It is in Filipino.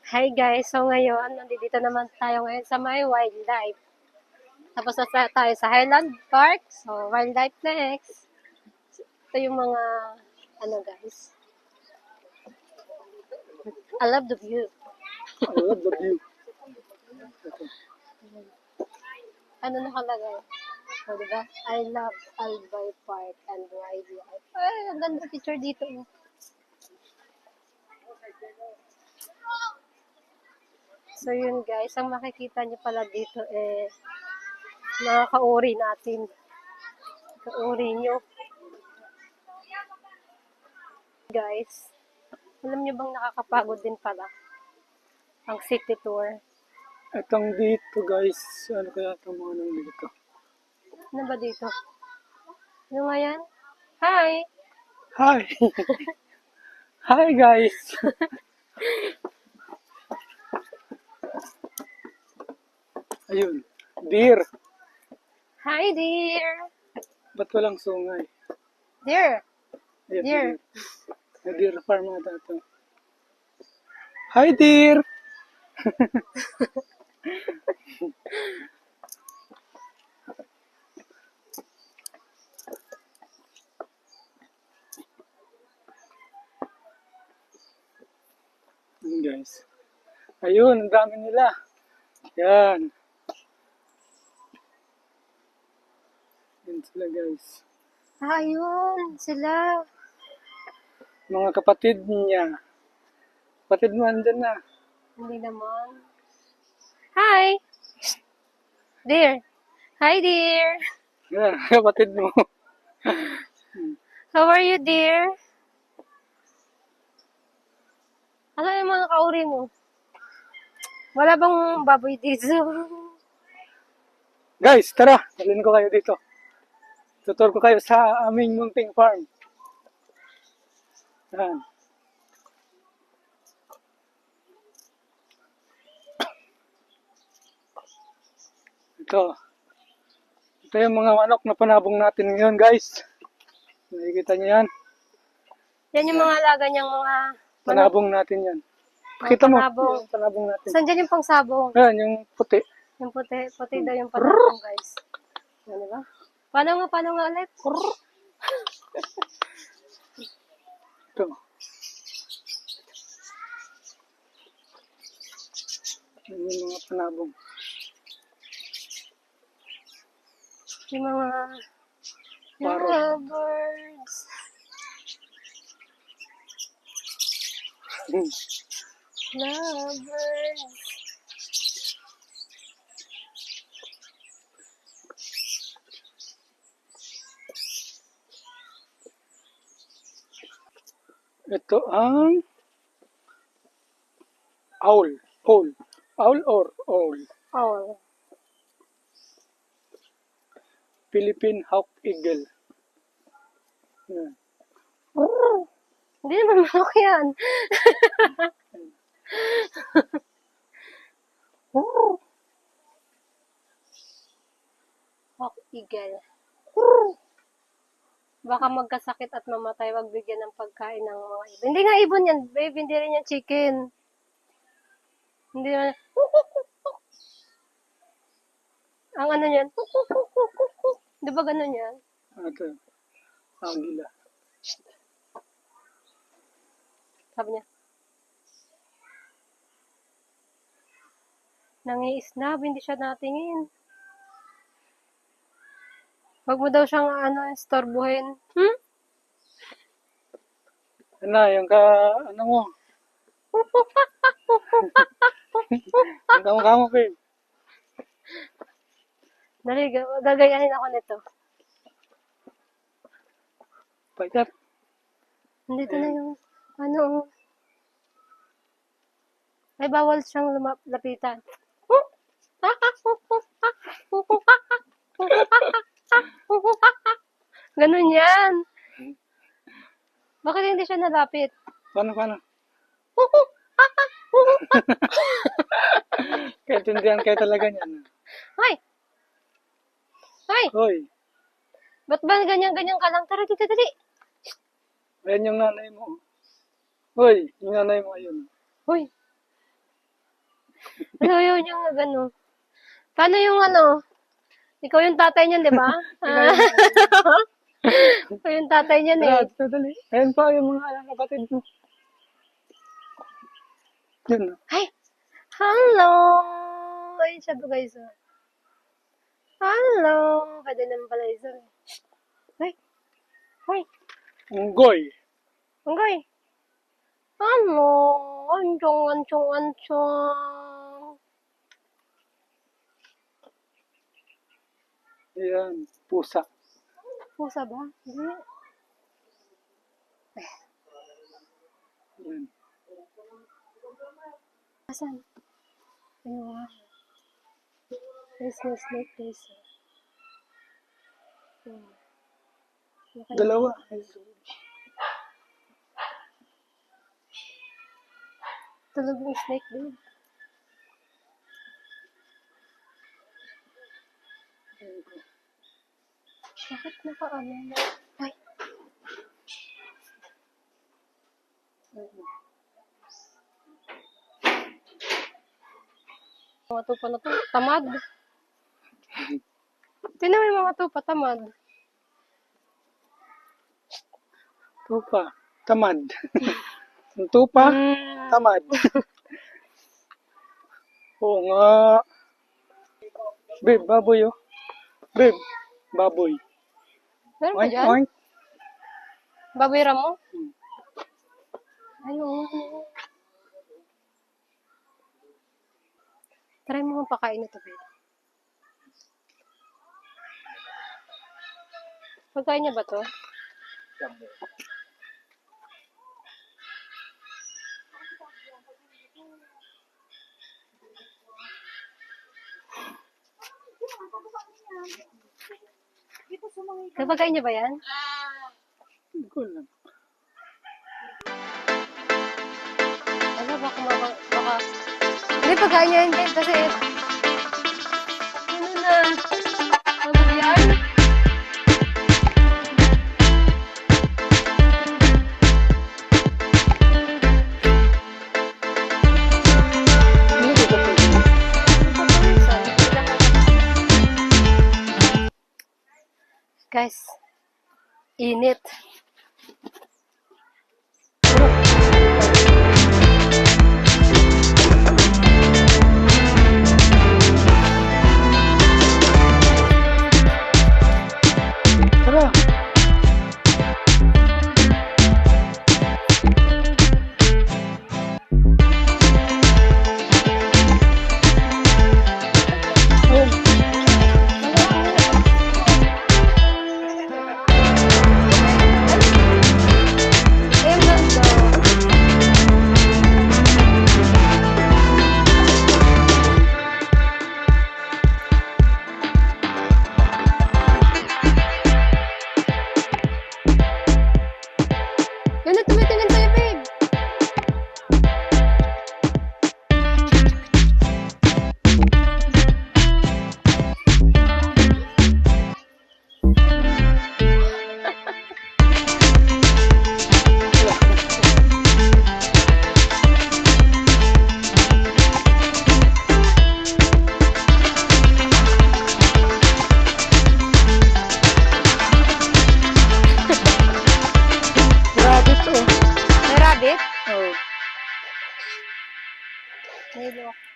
Hi guys, so ngayon, nandito naman tayo ngayon sa may wildlife. Tapos na tayo sa Highland Park, so wildlife next. Ito yung mga, guys. I love the view. I love the view. Ano nakalagay? O, diba? I love Albay Park and wildlife. Ay, ang ganda picture dito. So yun guys, ang makikita niyo pala dito mga kauri natin. Kauri nyo. Guys, alam niyo bang nakakapagod din pala ang city tour? Itong dito guys, ano kaya itong mga nang dito? Ano ba dito? Ano nga yan? Hi! Hi! Hi guys! Ayun, deer. Hi dear! Ba't walang sungay? Dear! Ayun, Deer! May deer farm ata ito. Hi deer! Ayun guys. Ayun, ang dami nila. Yan. Yan sila guys. Ayun! Sila! Mga kapatid niya. Kapatid mo andyan na. Hindi naman. Hi! Dear! Hi dear! Yan, kapatid mo. How are you dear? Ano yung mga kauri mo? Wala bang baboy dito? Guys, tara. Dalhin ko kayo dito. Tutor ko kayo sa aming munting farm. Yan. Ito. Ito yung mga manok na panabong natin ngayon, guys. Nakikita niyo yan? Yan yung mga alaga niyang mga Panabong natin yan. Pakita mo. panabong. Yung panabong natin. Saan dyan yung pangsabong? Yan, yung puti. Yung puti. Puti daw yung panabong guys. Ano ba? Paano nga ulit? Ito. Yan yung mga panabong. Yung mga Parrot. birds. Lovebirds. Ito ang owl. Owl. Owl or owl? Oh. Philippine Hawk Eagle. Yan. Hindi naman manok yan. Hawk eagle. Baka magkasakit at mamatay, wag bigyan ng pagkain ng mga ibon. Hindi nga ibon yan, babe. Hindi rin yan chicken. Hindi naman. Ang ano yan? Di ba ganun yan? Ito. Agila. Sabi niya. Nangiisnab, hindi siya natingin. Wag mo daw siyang istorbohin. Yan na, yung ano mo. Yung kamukha mo, babe. Dali, gagayahin ako nito. Pagkat. Nandito na yung, ay bawal siyang lapitan. Ganun yan. Bakit hindi siya nalapit? Paano? Kaya tindihan kayo talaga niyan. Ay! Ay! Hoy, Ba't ba ganyan-ganyan ka lang? Tara, dito, dali. ayan yung nanay mo. Hoy, yung nanay mo ayun. Hoy! Ayaw niya nga gano'n. Paano yung ano? Ikaw yung tatay niyan, di ba? Ikaw yung tatay niyan eh. Tara, dali. Ayan pa yung mga kapatid mo. Yun. Ay! Hello! Ayun siya to guys. Oh. Hello! Pwede naman pala isa. Ay! Ay! Unggoy. Anggoy! Hello! Anchong. Ayan, pusa. Pusa ba? Hindi. Ayan. Asan? Ayun nga. There's no snake guys. Dalawa. Tulog yung snake din. Bakit nakaano? Ay! Mga tupa na to. Tamad. Tinan mo yung mga tupa, tamad. Tupa. Tamad. Ang tupa, tamad. Oo nga. Babe, baboy oh. Babe, baboy. Meron ka Oink, dyan? oink. Babira mo? Ayun. Try mo kung pakain na to, babe. Pagkain niya ba to? Napagkain niya ba yan? Hindi ko alam. Ano, baka... Hindi, pagkain niya yun, babe, kasi... Ano na? Ano yan? Hindi ko pwede. Guys, init. Tara. Oh, Ayun lang daw. Yun na, tumitingin tayo, babe. grabe to. May rabbit? Oh. May lock.